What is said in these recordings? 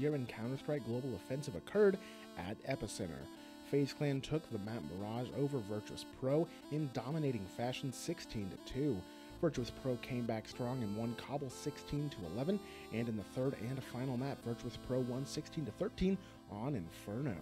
year in Counter-Strike Global Offensive occurred at Epicenter. FaZe Clan took the map Mirage over Virtus Pro in dominating fashion 16-2. Virtus Pro came back strong and won Cobble 16-11, and in the third and final map, Virtus Pro won 16-13 on Inferno.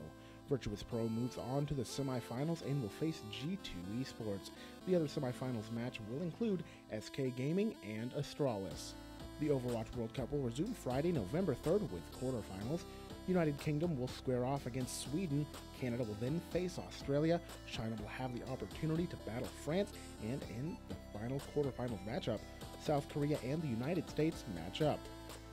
Virtus Pro moves on to the semifinals and will face G2 Esports. The other semifinals match will include SK Gaming and Astralis. The Overwatch World Cup will resume Friday, November 3rd with quarterfinals. United Kingdom will square off against Sweden, Canada will then face Australia, China will have the opportunity to battle France, and in the final quarterfinals matchup, South Korea and the United States match up.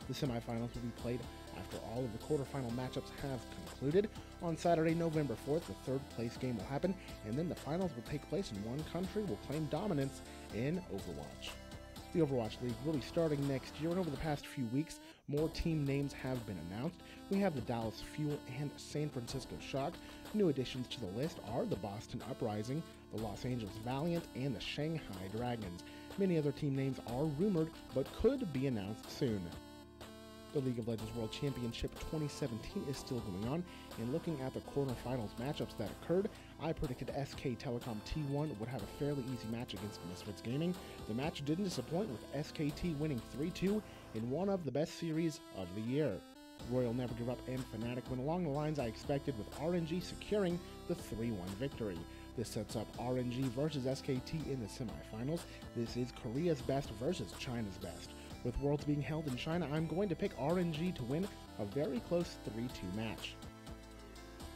The semifinals will be played after all of the quarterfinal matchups have concluded. On Saturday, November 4th, the third place game will happen, and then the finals will take place and one country will claim dominance in Overwatch. The Overwatch League will be starting next year, and over the past few weeks, more team names have been announced. We have the Dallas Fuel and San Francisco Shock. New additions to the list are the Boston Uprising, the Los Angeles Valiant, and the Shanghai Dragons. Many other team names are rumored, but could be announced soon. The League of Legends World Championship 2017 is still going on, and looking at the quarterfinals matchups that occurred, I predicted SK Telecom T1 would have a fairly easy match against Misfits Gaming. The match didn't disappoint, with SKT winning 3-2 in one of the best series of the year. Royal Never Give Up and Fnatic went along the lines I expected, with RNG securing the 3-1 victory. This sets up RNG versus SKT in the semifinals. This is Korea's best versus China's best. With Worlds being held in China, I'm going to pick RNG to win a very close 3-2 match.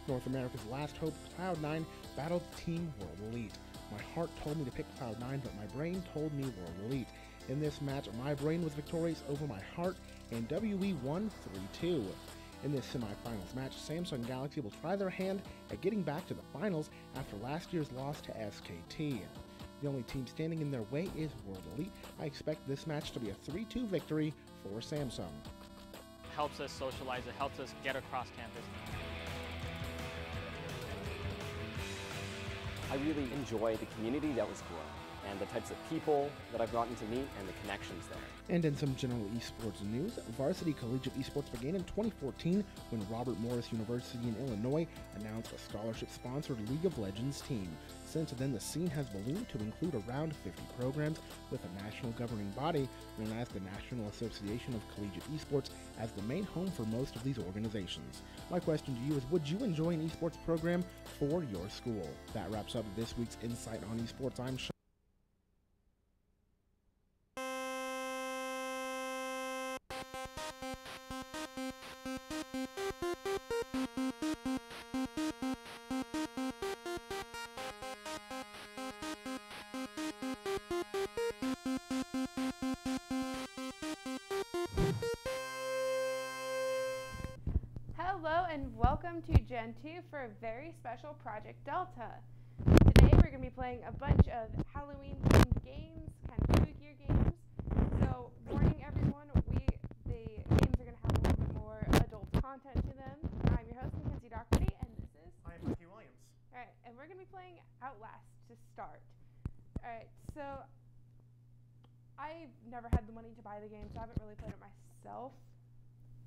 North America's last hope, Cloud9, battled Team World Elite. My heart told me to pick Cloud9, but my brain told me World Elite. In this match, my brain was victorious over my heart, and WE won 3-2. In this semifinals match, Samsung Galaxy will try their hand at getting back to the finals after last year's loss to SKT. The only team standing in their way is World Elite. I expect this match to be a 3-2 victory for Samsung. Helps us socialize, it helps us get across campus. I really enjoy the community that was growing, and the types of people that I've gotten to meet and the connections there. And in some general esports news, varsity collegiate esports began in 2014 when Robert Morris University in Illinois announced a scholarship-sponsored League of Legends team. Since then, the scene has ballooned to include around 50 programs, with a national governing body known as the National Association of Collegiate Esports as the main home for most of these organizations. My question to you is, would you enjoy an esports program for your school? That wraps up this week's Insight on Esports. I'm Sean. Hello and welcome to Gen 2 for a very special Project Delta. Today we're going to be playing a bunch of Halloween-themed games, kind of spookier games. So, warning everyone, the games are going to have a little bit more adult content to them. I'm your host, Mackenzie Doherty, and this is... I'm Ricky Williams. Alright, and we're going to be playing Outlast to start. Alright, so I've never had the money to buy the game, so I haven't really played it myself.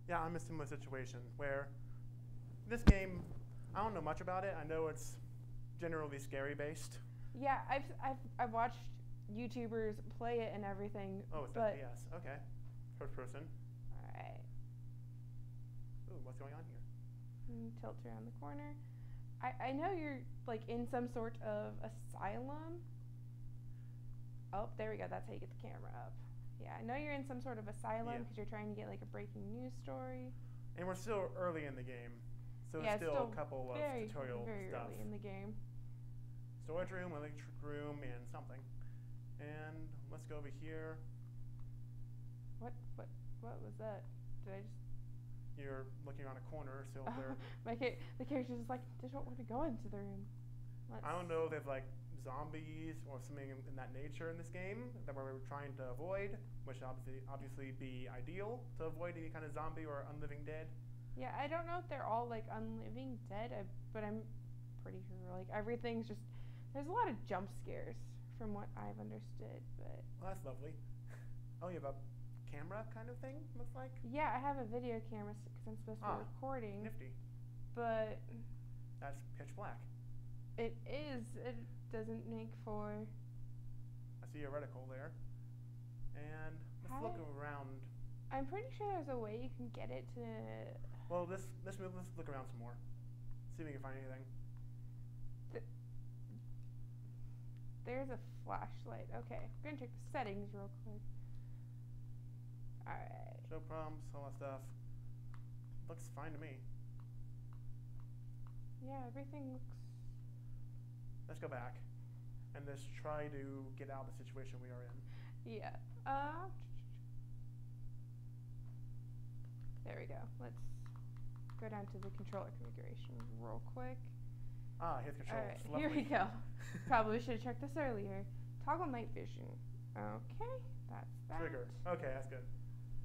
Yeah, I'm in a similar situation where this game, I don't know much about it. I know it's generally scary based. Yeah, I've watched YouTubers play it and everything. Oh, it's but FPS. Okay. First person. All right. Ooh, what's going on here? Tilt around the corner. I know you're like in some sort of asylum. Oh, there we go. That's how you get the camera up. Yeah, I know you're in some sort of asylum because you're trying to get like a breaking news story. And we're still early in the game, so yeah, it's still a couple of tutorial very stuff. Early in the game. Storage room, electric room, and something. And let's go over here. What was that? Did I just? You're looking around a corner, so there. The character's just like, they don't want to go into the room. I don't know if there's like zombies or something in that nature in this game that we're trying to avoid, which obviously be ideal to avoid any kind of zombie or unliving dead. Yeah, I don't know if they're all like unliving dead, but I'm pretty sure like everything's just, there's a lot of jump scares from what I've understood, but. Well, that's lovely. Oh, you have a camera kind of thing, looks like. Yeah, I have a video camera because I'm supposed to be recording. Nifty. But That's pitch black. it is. It doesn't make for. I see a reticle there. And let's look around. I'm pretty sure there's a way you can get it to. Well, let's look around some more. See if we can find anything. There's a flashlight. Okay, I'm gonna check the settings real quick. Alright. Show prompts, all that stuff. Looks fine to me. Yeah, everything looks. Let's go back and let's try to get out of the situation we are in. Yeah. There we go. Let's go down to the controller configuration real quick. Here's controls. Alright, here we go. Probably should have checked this earlier. Toggle night vision. Okay, that's that. Trigger. Okay, that's good.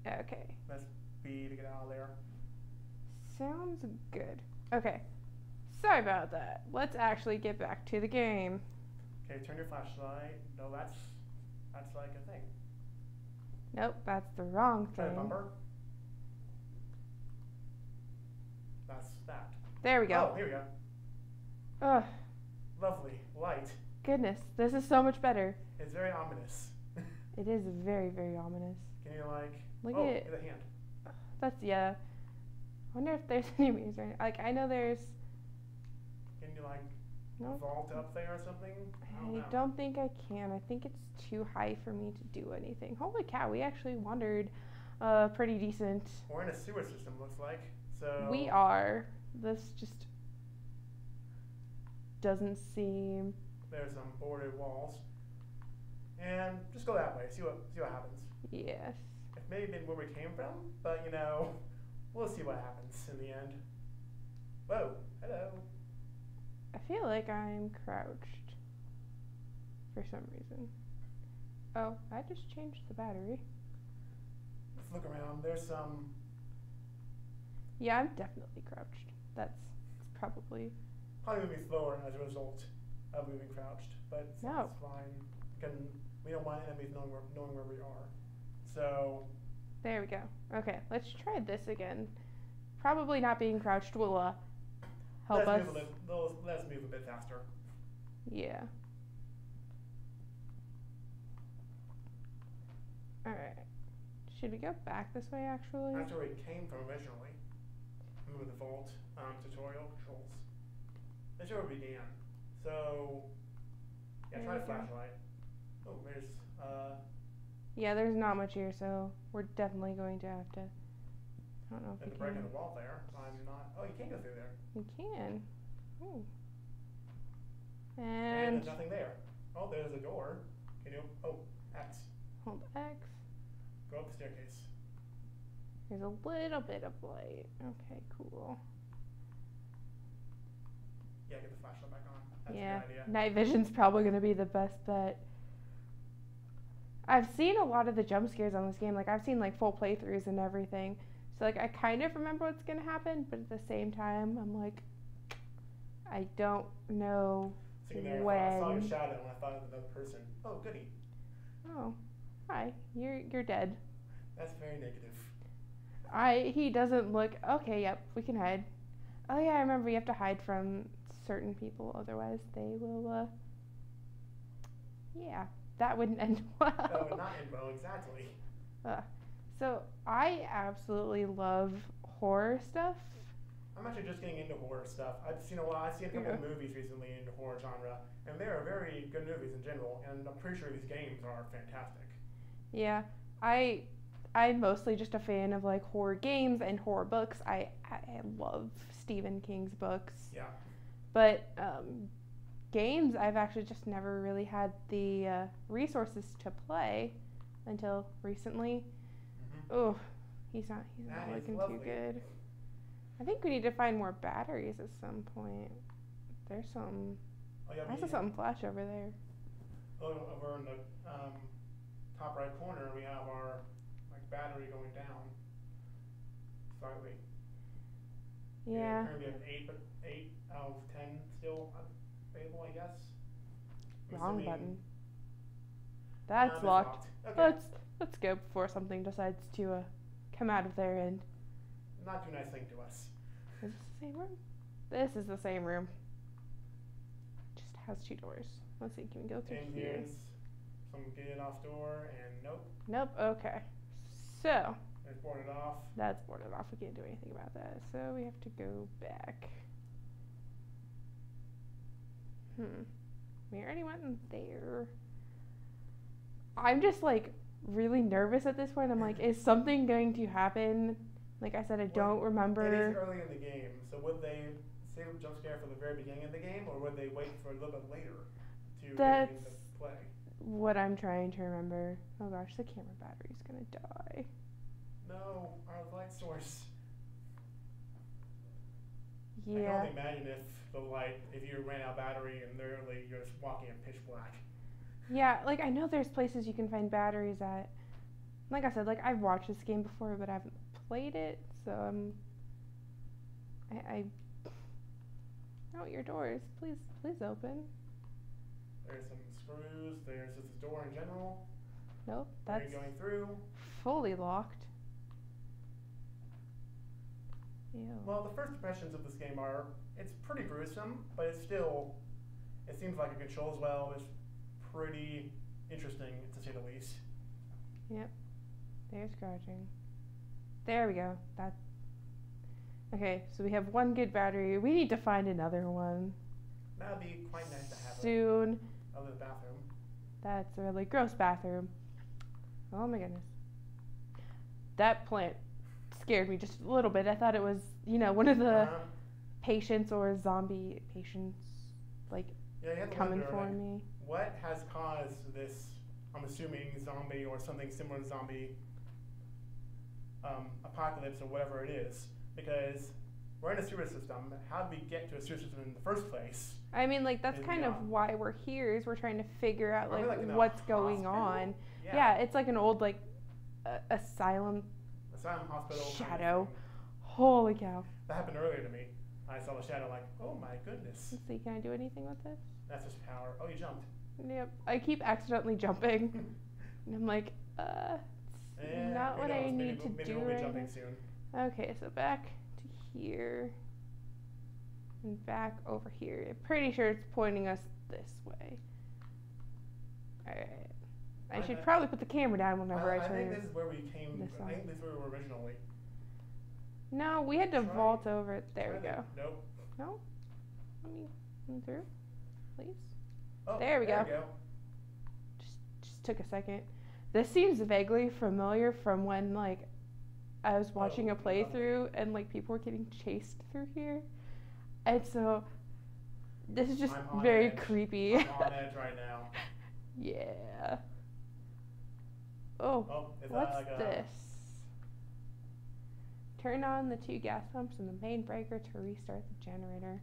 Okay. Let's B to get out of there. Sounds good. Okay. Sorry about that. Let's actually get back to the game. Okay, turn your flashlight. No, that's like a thing. Nope, that's the wrong Try the thing. bumper. That's that. There we go. Oh, here we go. Ugh, Lovely. Light. goodness, this is so much better. It's very ominous. It is very, very ominous. Can you like... Look oh, at it. get a hand. That's, yeah. I wonder if there's enemies or like, I know there's... Can you like No. vault up there or something? I don't think I can. I think it's too high for me to do anything. Holy cow, we actually wandered pretty decent. We're in a sewer system, looks like. So We are. This just doesn't seem... there's some boarded walls. And just go that way. See what happens. Yes. It may have been where we came from, but you know, we'll see what happens in the end. Whoa, hello. I feel like I'm crouched for some reason. Oh, I just changed the battery. Let's look around. There's some... Yeah, I'm definitely crouched. That's probably... probably moving slower as a result of moving crouched, but No. it's fine. We don't want enemies knowing where we are. So There we go. Okay, let's try this again. Probably not being crouched will help us. Let's move a bit faster. Yeah. Alright. Should we go back this way actually? That's where we came from originally. Remember the vault tutorial controls. That's where we began. So yeah, There try we the go. flashlight. Oh, there's Yeah, there's not much here, so we're definitely going to have to... I don't know if there's we a break in can. the wall there. I'm not. Oh, you can't go through there. We can. Ooh. And And there's nothing there. Oh, there's a door. Can you? Oh, X. hold X. Go up the staircase. There's a little bit of light. Okay, cool. Yeah, get the flashlight back on. That's Yeah, a good idea. night vision's probably going to be the best bet. I've seen a lot of the jump scares on this game. Like, I've seen, like, full playthroughs and everything. So, like, I kind of remember what's going to happen, but at the same time, I'm like, I don't know Sitting there, I when. saw your shadow and I thought of another person. Oh, goody. Oh, hi, you're dead. That's very negative. He doesn't look, okay, yep, we can hide. Oh, yeah, I remember you have to hide from certain people, otherwise they will, yeah. That wouldn't end well. That would not end well, exactly. So I absolutely love horror stuff. I'm actually just getting into horror stuff. I've seen a couple of movies recently in the horror genre, and they are very good movies in general, and I'm pretty sure these games are fantastic. Yeah, I'm mostly just a fan of like horror games and horror books. I love Stephen King's books. Yeah. But games, I've actually just never really had the resources to play until recently. Mm-hmm. Oh, he's not That is looking lovely. too good. I think we need to find more batteries at some point. There's some. Oh, yeah, I saw something flash over there. over in the top right corner, we have our battery going down slightly. Yeah. Currently we have 8 out of 10 still available, I guess. I'm Wrong assuming- button. That's it's locked. Okay. Let's go before something decides to come out of their end. Not too nice thing to us. Is this the same room? This is the same room. Just has 2 doors. Let's see, can we go through And here? here's some get off door, and nope, Nope, okay. So, it's boarded off. that's boarded off. We can't do anything about that. So we have to go back. We already went in there. I'm just like really nervous at this point. I'm like, is something going to happen? Like I said, I don't remember. It is early in the game, so would they save a jump scare for the very beginning of the game, or would they wait for a little bit later to get into play? What I'm trying to remember. Oh gosh, the camera battery's gonna die. No, our light source. I Yeah. can only imagine if you ran out of battery and literally you're just walking in pitch black. Yeah, like I know there's places you can find batteries at. Like I said, like I've watched this game before, but I haven't played it, so Oh, your doors, please open. There's some screws. There's just a door in general. Nope, Where that's you're going through. fully locked. Ew. Well, the first impressions of this game are, it's pretty gruesome, but it seems like it controls well. It's pretty interesting, to say the least. Yep. There's crouching. There we go. Okay, so we have 1 good battery. We need to find another one. That'd be quite nice to have soon. Other than the bathroom. That's a really gross bathroom. Oh my goodness. That plant scared me just a little bit. I thought it was, one of the patients or zombie patients, like, yeah, you have to coming wonder, for like, me. What has caused this, I'm assuming, zombie or something similar to zombie apocalypse or whatever it is? Because we're in a sewer system. How did we get to a sewer system in the first place? I mean, like, that's kind of why we're here, is we're trying to figure out, like what's going on. Yeah, it's like an old, like, asylum Hospital. shadow. Kind of Holy cow. that happened earlier to me. I saw the shadow like, oh my goodness. Let's see, can I do anything with this? That's just power. Oh, you jumped. Yep. I keep accidentally jumping. And I'm like, it's not what I need to maybe do we'll be right jumping now. soon. Okay, so back to here. And back over here. I'm pretty sure it's pointing us this way. Alright. I should probably put the camera down whenever I turn. I think this is where we came. this I think this is where we were originally. No, we had to Try- vault over it. There we Try go. that. Nope. No? Let me through, please. Oh, There we go. Just took a second. This seems vaguely familiar from when, like, I was watching a playthrough and, like, people were getting chased through here. And so, this is just I'm on very edge. creepy. I'm on edge right now. Yeah. Oh, Oh, is what's that like this? Turn on the 2 gas pumps and the main breaker to restart the generator.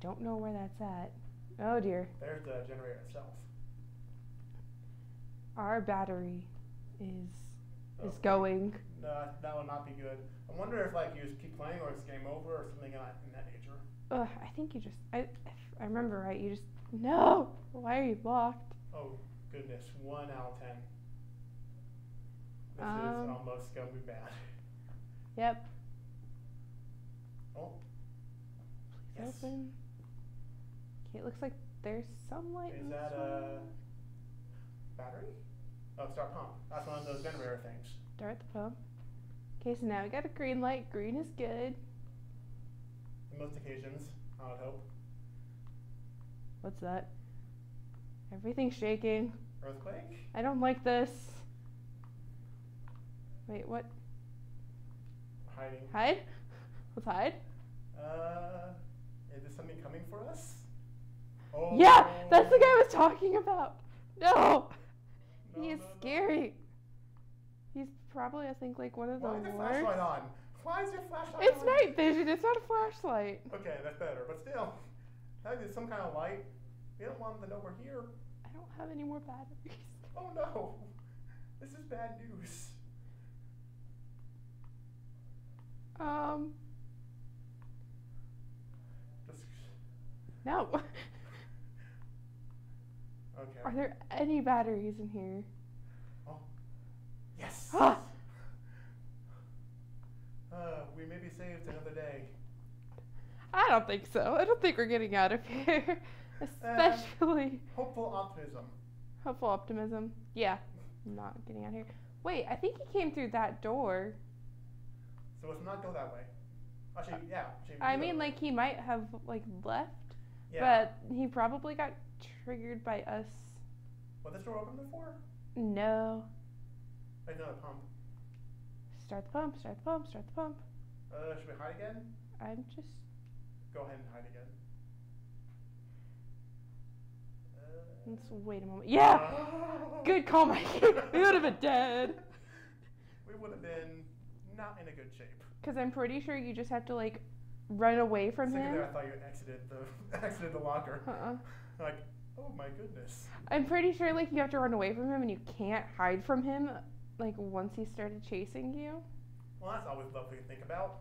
Don't know where that's at. Oh dear. There's the generator itself. Our battery is Oh, going. No, that would not be good. I wonder if like you just keep playing or it's game over or something in that nature. Ugh, I think you just, if I remember right, you just, no! Why are you blocked? Oh goodness, 1 out of 10. This is almost gonna be bad. Yep. Oh. Please Yes. open. Okay, it looks like there's some light in Is this that one. a battery? Oh, start pump. That's one of those generator things. Start the pump. Okay, so now we got a green light. Green is good. In most occasions, I would hope. What's that? Everything's shaking. Earthquake? I don't like this. Wait, what? Hiding. Hide? Let's hide. Is this something coming for us? Oh. Yeah, that's the guy I was talking about. No, No, he is no, no. scary. He's probably, I think, like one of the Why is your worst. flashlight on? Why is your flashlight It's on? night vision. It's not a flashlight. Okay, that's better. But still, that is some kind of light. We don't want them to know we're here. I don't have any more batteries. Oh no. This is bad news. Just, No. okay. Are there any batteries in here? Oh, saved another day. I don't think so. I don't think we're getting out of here. Especially Hopeful optimism. hopeful optimism. Yeah, I'm not getting out of here. Wait, I think he came through that door. So let's not go that way. Actually, yeah. I mean, like, he might have, like, left, yeah. but he probably got triggered by us. Was this door open before? No. Like another pump. Start the pump, start the pump, start the pump. Should we hide again? I'm just... Go ahead and hide again. Let's wait a moment. Yeah! Good call, Mikey. We would have been dead. We would have been not in a good shape. Because I'm pretty sure you just have to, like, run away from him. There, I thought you exited the locker. Like, oh my goodness. I'm pretty sure, like, you have to run away from him and you can't hide from him, like, once he started chasing you. Well, that's always lovely to think about.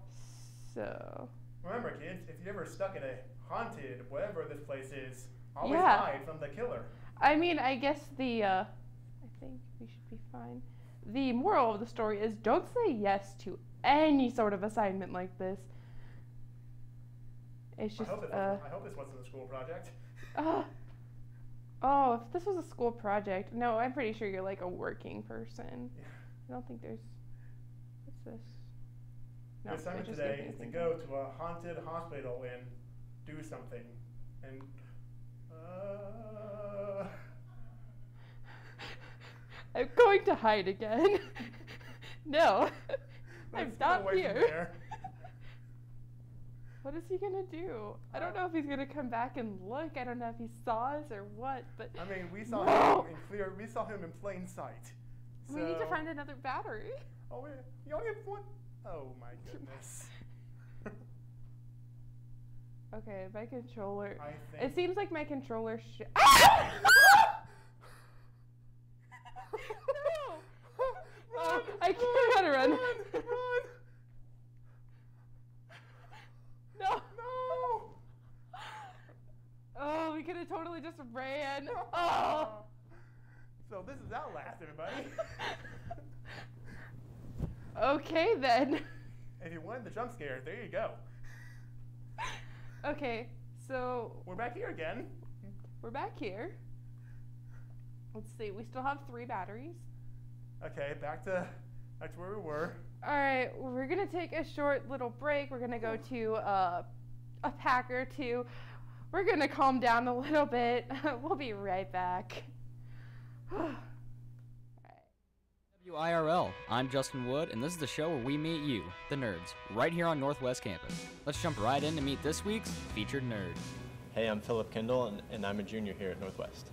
So... Remember, kids, if you're ever stuck in a haunted, whatever this place is, always hide from the killer. I mean, I guess I think we should be fine. The moral of the story is don't say yes to any sort of assignment like this. It's just, I hope this wasn't a school project. Oh, if this was a school project. No, I'm pretty sure you're like a working person. Yeah. I don't think there's... What's this? No, The assignment today is to go to a haunted hospital and do something. And, I'm going to hide again. No, I'm not here. What is he gonna do? I don't know if he's gonna come back and look. I don't know if he saw us or what. But I mean, we saw him in plain sight. We need to find another battery. Oh, you only have one. Oh my goodness. Okay, my controller. I think It seems like my controller. No! I can't run. Run! No! Oh, we could have totally just ran. Oh! So this is Outlast, everybody. Okay then. If you wanted the jump scare, there you go. Okay, so We're back here again. we're back here. Let's see, we still have 3 batteries. Okay, back to where we were. All right, we're gonna take a short little break. We're gonna go to a pack or two. We're gonna calm down a little bit. We'll be right back. WIRL, I'm Justin Wood, and this is the show where we meet you, the nerds, right here on Northwest Campus. Let's jump right in to meet this week's featured nerd. Hey, I'm Philip Kindle, and I'm a junior here at Northwest.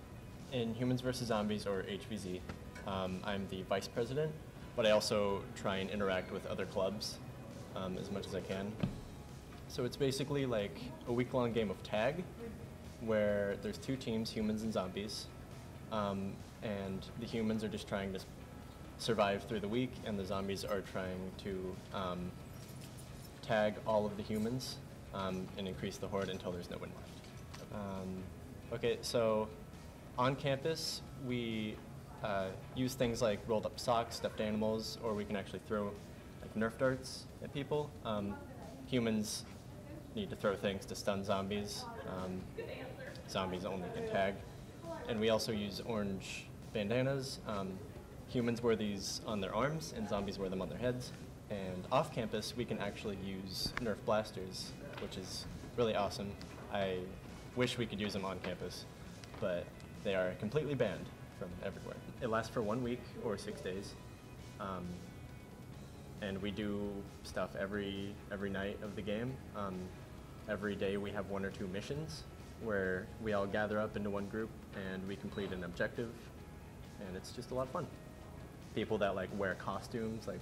In Humans vs. Zombies, or HVZ, I'm the vice president, but I also try and interact with other clubs as much as I can. So it's basically like a week-long game of tag, where there's 2 teams, humans and zombies, and the humans are just trying to survive through the week, and the zombies are trying to tag all of the humans and increase the horde until there's no one left. Okay, so on campus, we use things like rolled up socks, stuffed animals, or we can actually throw like Nerf darts at people. Humans need to throw things to stun zombies. Zombies only can tag. And we also use orange bandanas. Humans wear these on their arms, and zombies wear them on their heads. And off campus, we can actually use Nerf blasters, which is really awesome. I wish we could use them on campus, but they are completely banned from everywhere. It lasts for 1 week or 6 days, and we do stuff every night of the game. Every day we have 1 or 2 missions where we all gather up into one group and we complete an objective, and it's just a lot of fun. People that like wear costumes, like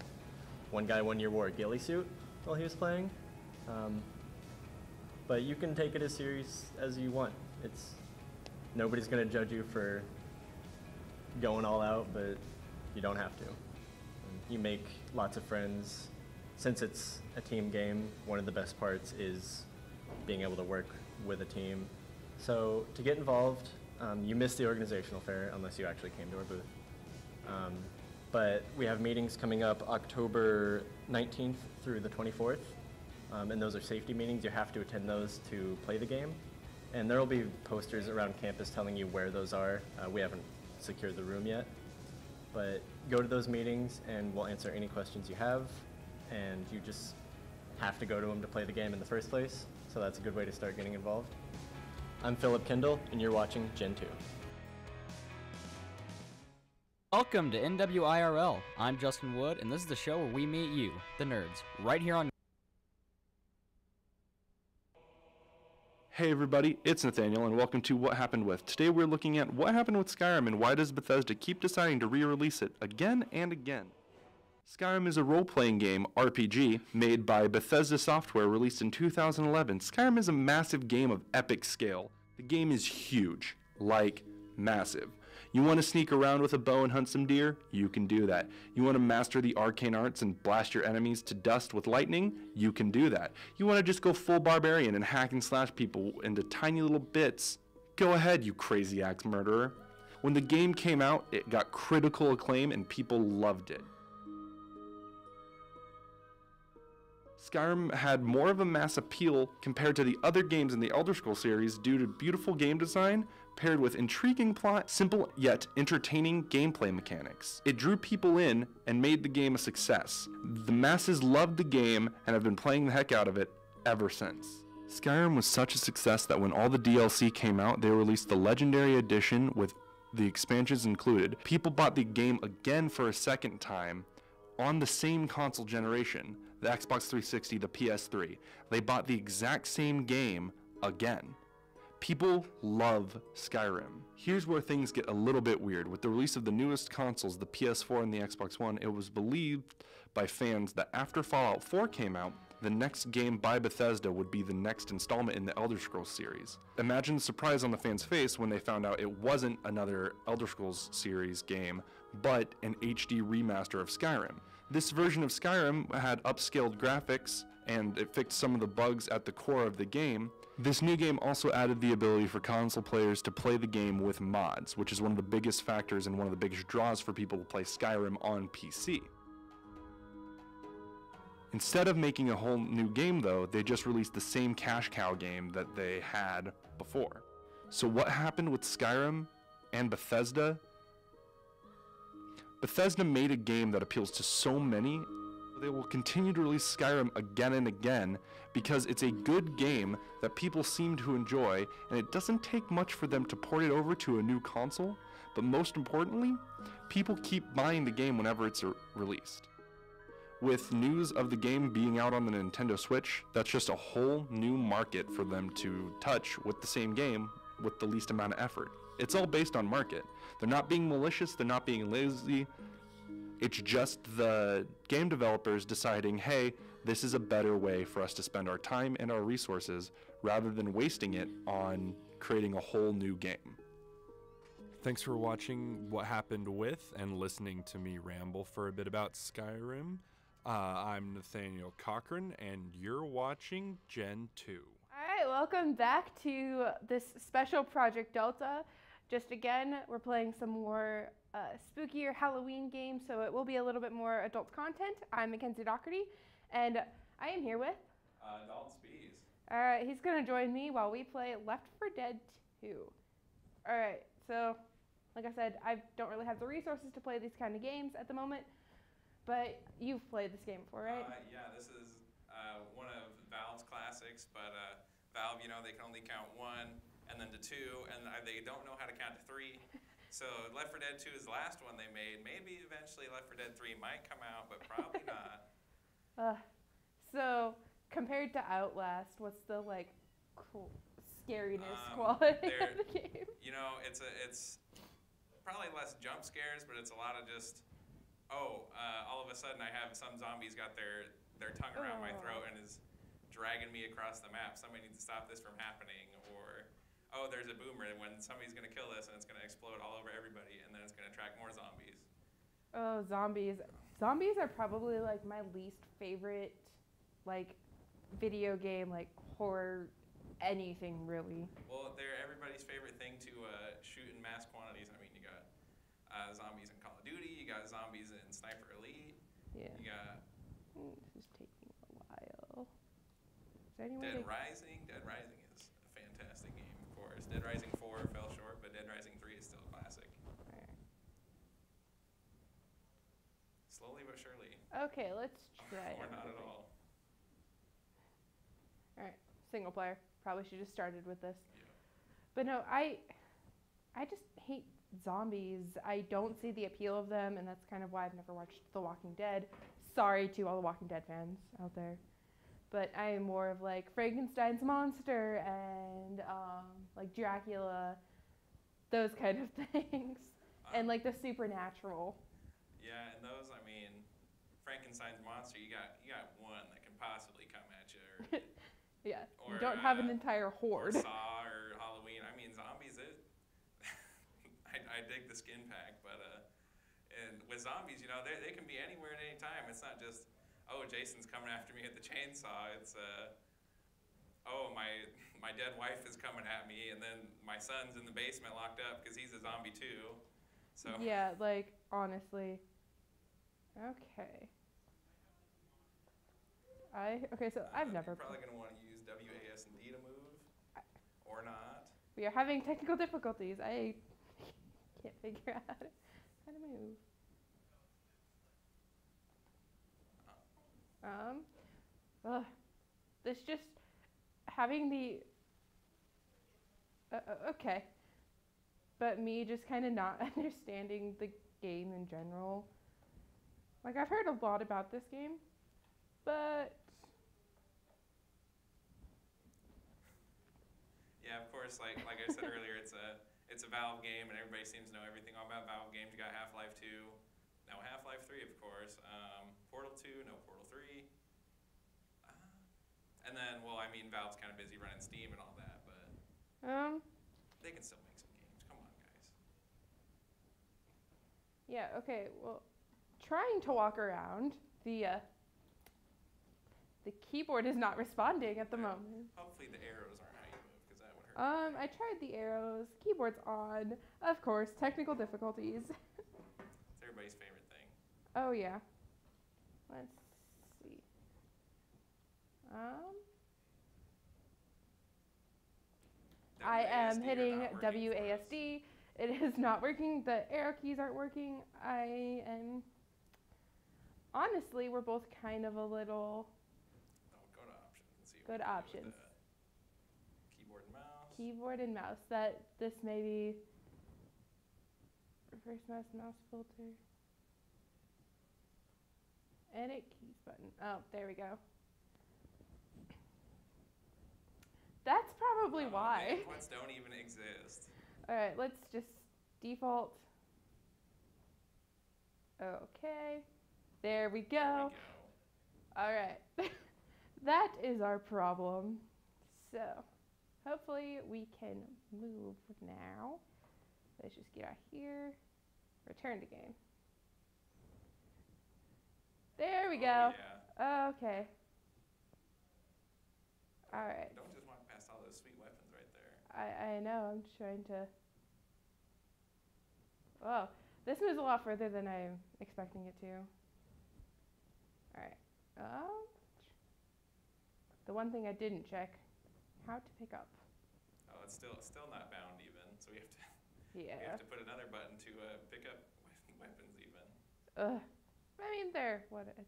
one guy one year wore a ghillie suit while he was playing. But you can take it as serious as you want. Nobody's gonna judge you for going all out, but you don't have to. You make lots of friends. Since it's a team game, one of the best parts is being able to work with a team. So to get involved, you missed the organizational fair unless you actually came to our booth. But we have meetings coming up October 19th through the 24th. and those are safety meetings. You have to attend those to play the game. And there will be posters around campus telling you where those are. We haven't secured the room yet, but go to those meetings and we'll answer any questions you have, and you just have to go to them to play the game in the first place, so that's a good way to start getting involved. I'm Philip Kendall, and you're watching Gen 2. Welcome to NWIRL. I'm Justin Wood, and this is the show where we meet you, the nerds, right here on... Hey everybody, it's Nathaniel, and welcome to What Happened With. Today we're looking at what happened with Skyrim and why does Bethesda keep deciding to re-release it again and again. Skyrim is a role-playing game, RPG, made by Bethesda Software, released in 2011. Skyrim is a massive game of epic scale. The game is huge, like massive. You want to sneak around with a bow and hunt some deer? You can do that. You want to master the arcane arts and blast your enemies to dust with lightning? You can do that. You want to just go full barbarian and hack and slash people into tiny little bits? Go ahead, you crazy axe murderer. When the game came out, it got critical acclaim and people loved it. Skyrim had more of a mass appeal compared to the other games in the Elder Scrolls series due to beautiful game design paired with intriguing plot, simple yet entertaining gameplay mechanics. It drew people in and made the game a success. The masses loved the game and have been playing the heck out of it ever since. Skyrim was such a success that when all the DLC came out, they released the Legendary Edition with the expansions included. People bought the game again for a second time on the same console generation, the Xbox 360, the PS3. They bought the exact same game again. People love Skyrim. Here's where things get a little bit weird. With the release of the newest consoles, the PS4 and the Xbox One, it was believed by fans that after Fallout 4 came out, the next game by Bethesda would be the next installment in the Elder Scrolls series. Imagine the surprise on the fans' face when they found out it wasn't another Elder Scrolls series game, but an HD remaster of Skyrim. This version of Skyrim had upscaled graphics, and it fixed some of the bugs at the core of the game. This new game also added the ability for console players to play the game with mods, which is one of the biggest factors and one of the biggest draws for people to play Skyrim on PC. Instead of making a whole new game though, they just released the same cash cow game that they had before. So what happened with Skyrim and Bethesda? Bethesda made a game that appeals to so many. They will continue to release Skyrim again and again because it's a good game that people seem to enjoy, and it doesn't take much for them to port it over to a new console, but most importantly, people keep buying the game whenever it's released. With news of the game being out on the Nintendo Switch, that's just a whole new market for them to touch with the same game with the least amount of effort. It's all based on market. They're not being malicious, they're not being lazy. It's just the game developers deciding, hey, this is a better way for us to spend our time and our resources rather than wasting it on creating a whole new game. Thanks for watching What Happened With and listening to me ramble for a bit about Skyrim. I'm Nathaniel Cochran, and you're watching Gen 2. All right, welcome back to this special Project Delta. Just again, we're playing some more spookier Halloween games, so it will be a little bit more adult content. I'm Mackenzie Doherty, and I am here with Dalton Spees. All right, he's gonna join me while we play Left 4 Dead 2. All right, so like I said, I don't really have the resources to play these kind of games at the moment, but you've played this game before, right? Yeah, this is one of Valve's classics, but Valve, you know, they can only count one and then to two, and they don't know how to count to three. So Left 4 Dead 2 is the last one they made. Maybe eventually Left 4 Dead 3 might come out, but probably not. So compared to Outlast, what's the like scariness quality of the game? You know, it's probably less jump scares, but it's a lot of just, all of a sudden I have some zombies got their tongue around my throat and is dragging me across the map. Somebody needs to stop this from happening, or oh, there's a boomer when somebody's going to kill this and it's going to explode all over everybody, and then it's going to attract more zombies. Oh, zombies. Zombies are probably like my least favorite like video game, like horror, anything really. Well, they're everybody's favorite thing to shoot in mass quantities. I mean, you got zombies in Call of Duty, you got zombies in Sniper Elite. Yeah. You got... This is taking a while. there any way Dead to... Rising is a fantastic game, of course. Dead Rising 4 fell short, but Dead Rising 3 is still a classic. Alright. Slowly but surely. Okay, let's try Or not at all. Alright, single player. Probably should have started with this. Yeah. But no, I just hate zombies. I don't see the appeal of them, and that's kind of why I've never watched The Walking Dead. Sorry to all the Walking Dead fans out there. But I am more of like Frankenstein's monster and like Dracula, those kind of things. And like the supernatural. Yeah, and those, I mean, Frankenstein's monster, you got one that can possibly come at you. Or, Yeah, or, you don't have an entire horde. Or Saw or Halloween. I mean, zombies, I dig the skin pack, but and with zombies, you know, they can be anywhere at any time. It's not just, oh, Jason's coming after me with the chainsaw. It's oh, my dead wife is coming at me, and then my son's in the basement locked up because he's a zombie too. So yeah, like honestly. Okay. So I've never. You're probably gonna want to use WASD to move, or not. We are having technical difficulties. I can't figure out how to move. This just having the okay, but me just kind of not understanding the game in general. Like I've heard a lot about this game, but yeah, of course, like I said earlier, it's a Valve game, and everybody seems to know everything all about Valve games. You got Half-Life 2, no Half-Life 3, of course. Portal 2, no Portal 3. And then, well, I mean, Valve's kind of busy running Steam and all that, but they can still make some games. Come on, guys. yeah, okay. Well, trying to walk around, the keyboard is not responding at the moment. Hopefully the arrows aren't how you move, because that would hurt. I tried the arrows. Keyboard's on. Of course, technical difficulties. It's everybody's favorite thing. Oh yeah. Let's see. I am WASD hitting not working for us. WASD. It is not working. The arrow keys aren't working. I am. Honestly, we're both kind of a little. Oh, go to options and see. Go to options. Keyboard and mouse. Keyboard and mouse. This may be. Reverse mouse filter. Edit keys button. Oh, there we go. That's probably why. Inputs don't even exist. All right, let's just default. Okay, there we go. All right, that is our problem. So, hopefully we can move now. Let's just get out here. Return to game. There we go. Yeah. Okay. All right. Don't just walk past all those sweet weapons right there. I know. I'm trying to. Oh, this moves a lot further than I'm expecting it to. All right. The one thing I didn't check: how to pick up. Oh, it's still not bound even, so we have to. Yeah. We have to put another button to pick up weapons even. I mean, it's whatever.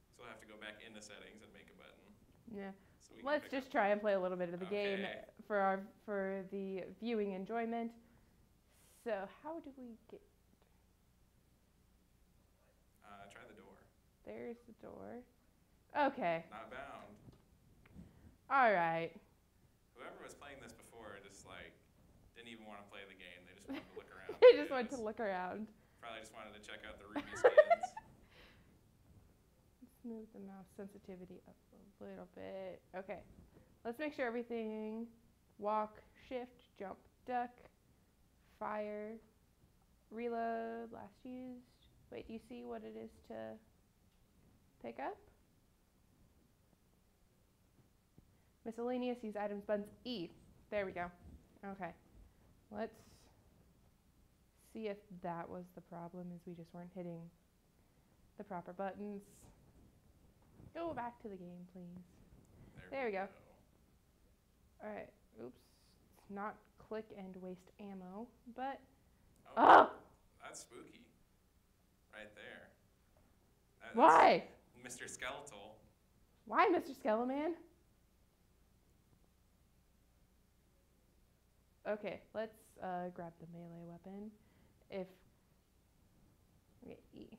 So we'll have to go back into settings and make a button. Yeah. So we can Let's pick just up. try and play a little bit of the game Okay. for the viewing enjoyment. So how do we get? Try the door. There's the door. Okay. Not bound. All right. Whoever was playing this before just like didn't even want to play the game. They just wanted to look around. They just wanted to look around. Probably just wanted to check out the Ruby skins. Let's move the mouse sensitivity up a little bit. Okay. Let's make sure everything. Walk, shift, jump, duck, fire, reload, last used. Wait, do you see what it is to pick up? Miscellaneous, use items, buttons, E. There we go. Okay. Let's see if that was the problem, is we just weren't hitting the proper buttons. Go back to the game, please. There we go. Alright. Oops. It's not click and waste ammo, but... Oh! That's spooky. Right there. That's Why? Mr. Skeletal. Why, Mr. Skeleman? Okay, let's grab the melee weapon. If... Okay, E.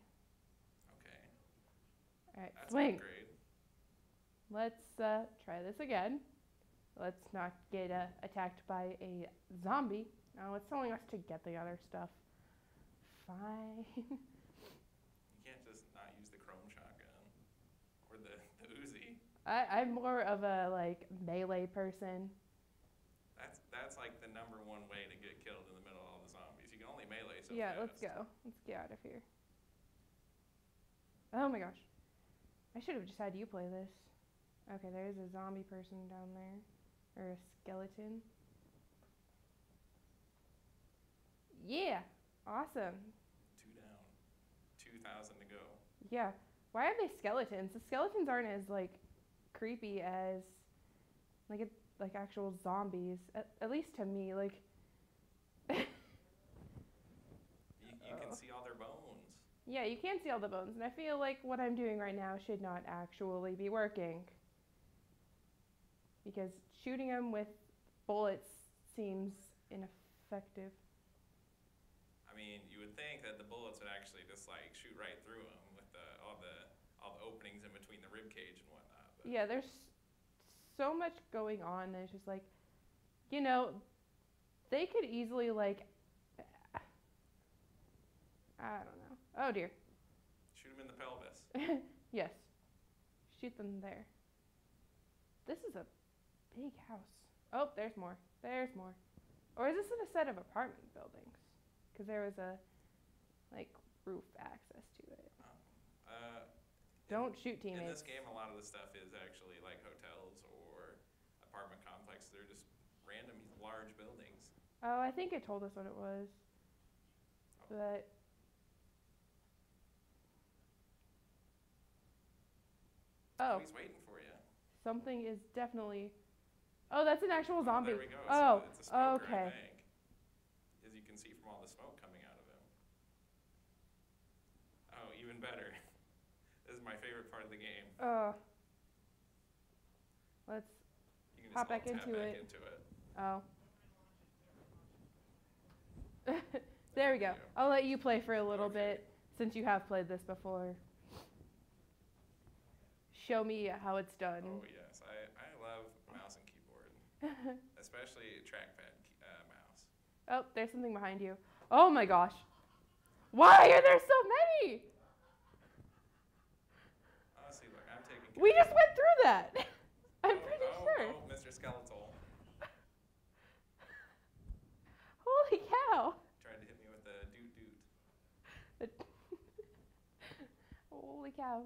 Okay. Alright, That's swing. an upgrade. Let's try this again. Let's not get attacked by a zombie. No, it's telling us to get the other stuff. Fine. You can't just not use the chrome shotgun or the Uzi. I'm more of a like melee person. That's like the #1 way to get killed in the middle of all the zombies. You can only melee so Yeah, fast. let's go. Let's get out of here. Oh my gosh. I should have just had you play this. Okay, there's a zombie person down there. Or a skeleton. Yeah! Awesome. 2 down. 2,000 to go. Yeah. Why are they skeletons? The skeletons aren't as like creepy as like actual zombies. At least to me, like You can see all their bones. yeah, you can see all the bones, and I feel like what I'm doing right now should not actually be working. Because shooting them with bullets seems ineffective. I mean, you would think that the bullets would actually just like shoot right through them with all the openings in between the rib cage and whatnot. But Yeah, there's so much going on that it's just like, you know, they could easily like, I don't know. Oh dear. shoot them in the pelvis. Yes. Shoot them there. This is a big house. Oh, there's more. There's more. Or is this in a set of apartment buildings? Because there was a, like, roof access to it. Don't shoot teammates. In this game, a lot of the stuff is actually like hotels or apartment complexes. They're just random large buildings. Oh, I think it told us what it was. But... Oh. He's waiting for you. Something is definitely... Oh, that's an actual zombie. There we go. Oh, it's a smoker, okay. I think. As you can see from all the smoke coming out of him. Oh, even better. This is my favorite part of the game. Let's You can just hop back tap into back it. into it. Oh. There we go. I'll let you play for a little bit since you have played this before. Show me how it's done. Oh yes, I love mouse and keyboard, especially trackpad mouse. Oh, there's something behind you. Oh my gosh. Why are there so many? Honestly, look, I'm taking care We of just it. went through that. I'm pretty sure. Oh, Mr. Skeletal Holy cow. tried to hit me with a doot. Holy cow.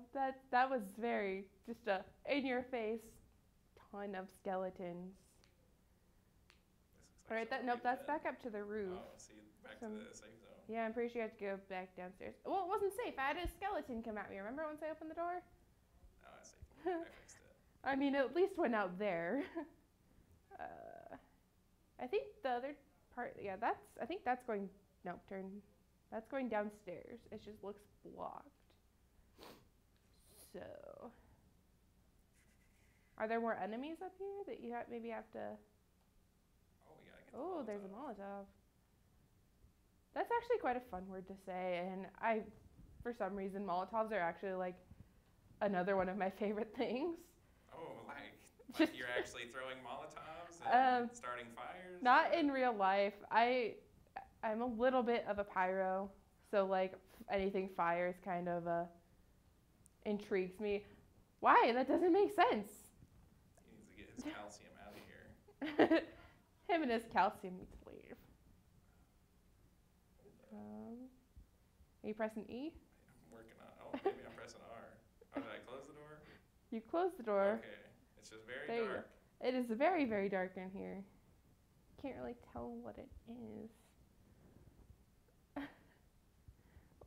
That was very just a in your face ton of skeletons. This looks like Alright, something nope, we've that's done. back up to the roof. Oh, see, back to the safe zone. Yeah, I'm pretty sure you have to go back downstairs. Well, it wasn't safe. I had a skeleton come at me. Remember once I opened the door? Oh, I see. I fixed it. I mean, at least went out there. I think the other part, yeah, I think that's going, nope, that's going downstairs. It just looks blocked. So, are there more enemies up here that you maybe have to, Oh, we gotta get the oh, there's a Molotov. Molotov. That's actually quite a fun word to say, and for some reason, Molotovs are actually like another one of my favorite things. Oh, like Just- you're actually throwing Molotovs and starting fires? Not in real life. I'm a little bit of a pyro, so like anything fires kind of intrigues me. Why? That doesn't make sense. He needs to get his calcium out of here. Him and his calcium need to leave. Are you pressing E? I'm working on. Oh, maybe I'm pressing R. Oh, did I close the door? You close the door. Okay. It's just very There you go. dark. It is very, very dark in here. Can't really tell what it is.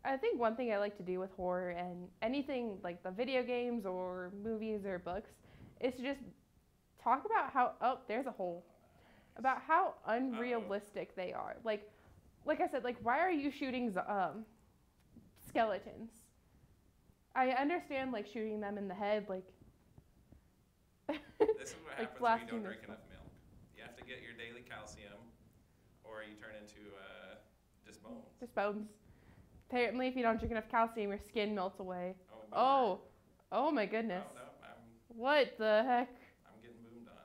I think one thing I like to do with horror and anything like the video games or movies or books is to just talk about how, oh, there's a hole, about how unrealistic they are. Like I said, like, why are you shooting skeletons? I understand, like, shooting them in the head, like. This is what like happens when you don't blasting drink them. enough milk. You have to get your daily calcium, or you turn into just bones. Just bones. Apparently, if you don't drink enough calcium, your skin melts away. Oh, Oh my goodness. no, What the heck? I'm getting boomed on.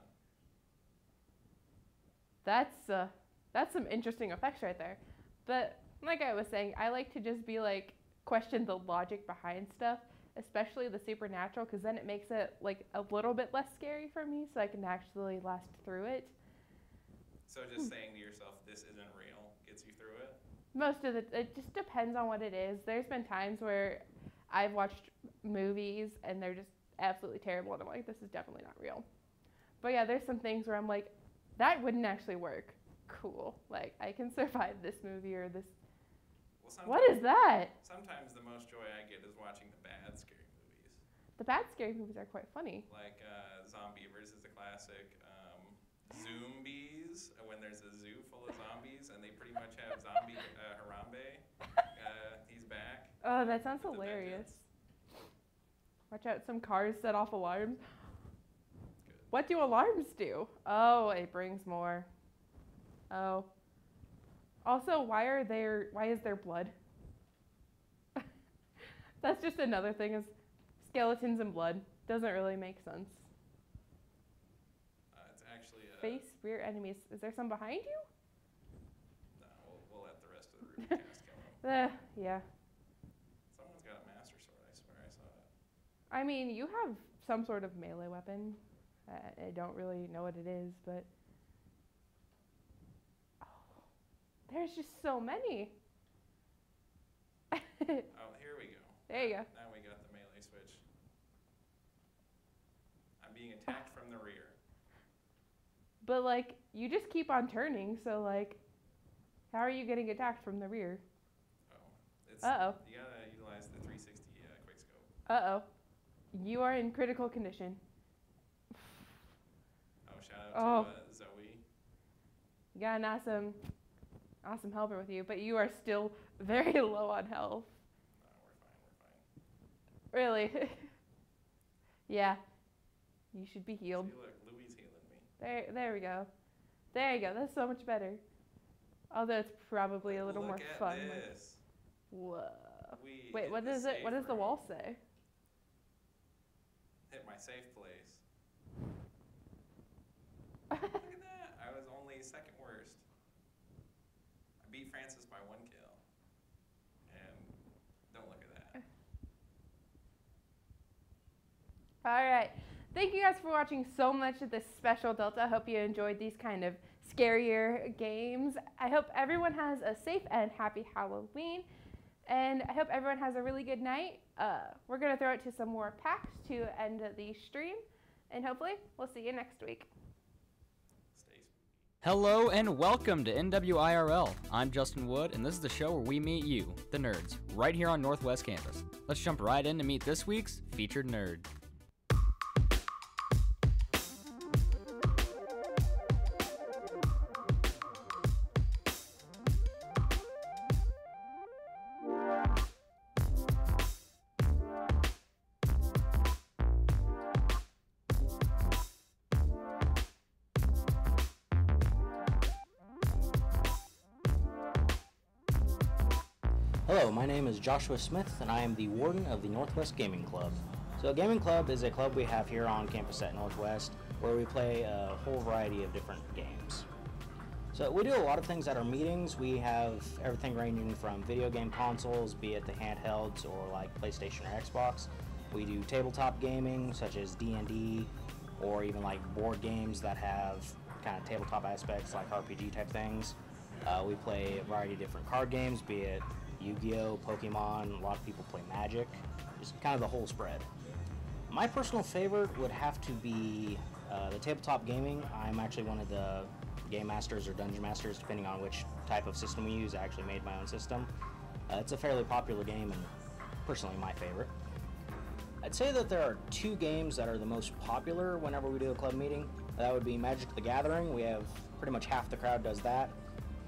That's some interesting effects right there. But like I was saying, I like to just be like, question the logic behind stuff, especially the supernatural, because then it makes it like a little bit less scary for me, so I can actually last through it. So just saying to yourself, this isn't real, gets you through it? Most of it just depends on what it is. There's been times where I've watched movies and they're just absolutely terrible, and I'm like, this is definitely not real. But yeah, there's some things where I'm like, that wouldn't actually work. Cool. Like, I can survive this movie or this. Well, What is that? Sometimes the most joy I get is watching the bad scary movies. The bad scary movies are quite funny. Like Zombievers is a classic. Zombies, when there's a zoo full of zombies and they pretty much have zombie Harambe. He's back. Oh, that sounds with the hilarious. vengeance. Watch out, some cars set off alarms. Good. What do alarms do? Oh, it brings more. Oh. Also, why is there blood? That's just another thing, is skeletons and blood. Doesn't really make sense. It's actually Face rear enemies. Is there some behind you? No, we'll let the rest of the recast kill him. Yeah. Someone's got a master sword, I swear I saw it. I mean, you have some sort of melee weapon. I don't really know what it is, but. Oh, there's just so many. Oh, here we go. There you go. Now we got the melee switch. I'm being attacked from the rear. But, like, you just keep on turning, so, like, how are you getting attacked from the rear? Oh. Uh-oh. You gotta utilize the 360 quickscope. Uh-oh. You are in critical condition. Oh, shout out to Zoe. You got an awesome helper with you, but you are still very low on health. No, we're fine. Really? Yeah. You should be healed. See, look, Louie's healing me. There we go. There you go. That's so much better. Although it's probably a little more fun. Look Like, at this. whoa. We Wait, hit what the is it? What safe does the room. wall say? Hit my safe place. Look at that. I was only second worst. I beat Francis by 1 kill. And don't look at that. All right. Thank you guys for watching so much of this special Delta. I hope you enjoyed these kind of scarier games. I hope everyone has a safe and happy Halloween. And I hope everyone has a really good night. We're going to throw it to some more packs to end the stream. And hopefully, we'll see you next week. Stay spooky. Hello and welcome to NWIRL. I'm Justin Wood, and this is the show where we meet you, the nerds, right here on Northwest Campus. Let's jump right in to meet this week's featured nerd. Hello, my name is Joshua Smith, and I am the warden of the Northwest Gaming Club. So a gaming club is a club we have here on campus at Northwest, where we play a whole variety of different games. So we do a lot of things at our meetings. We have everything ranging from video game consoles, be it the handhelds or like PlayStation or Xbox. We do tabletop gaming, such as D&D, or even like board games that have kind of tabletop aspects, like RPG type things. We play a variety of different card games, be it Yu-Gi-Oh, Pokemon, a lot of people play Magic, just kind of the whole spread. My personal favorite would have to be the tabletop gaming. I'm actually one of the game masters or dungeon masters, depending on which type of system we use. I actually made my own system. It's a fairly popular game and personally my favorite. I'd say that there are 2 games that are the most popular whenever we do a club meeting. That would be Magic the Gathering. We have pretty much half the crowd does that.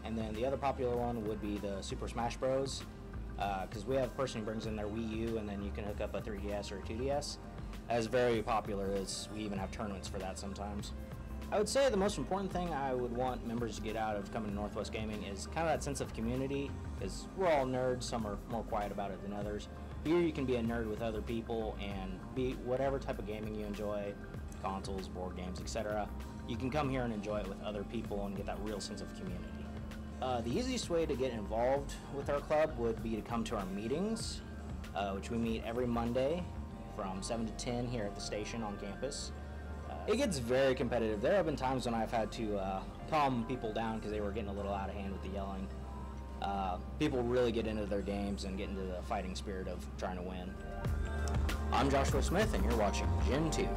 And then the other popular one would be the Super Smash Bros. Because we have a person who brings in their Wii U and then you can hook up a 3DS or a 2DS. That is very popular, as we even have tournaments for that sometimes. I would say the most important thing I would want members to get out of coming to Northwest Gaming is kind of that sense of community, because we're all nerds. Some are more quiet about it than others. Here you can be a nerd with other people and be whatever type of gaming you enjoy, consoles, board games, etc. You can come here and enjoy it with other people and get that real sense of community. The easiest way to get involved with our club would be to come to our meetings, which we meet every Monday from 7 to 10 here at the station on campus. It gets very competitive. There have been times when I've had to calm people down because they were getting a little out of hand with the yelling. People really get into their games and get into the fighting spirit of trying to win. I'm Joshua Smith, and you're watching Gen 2.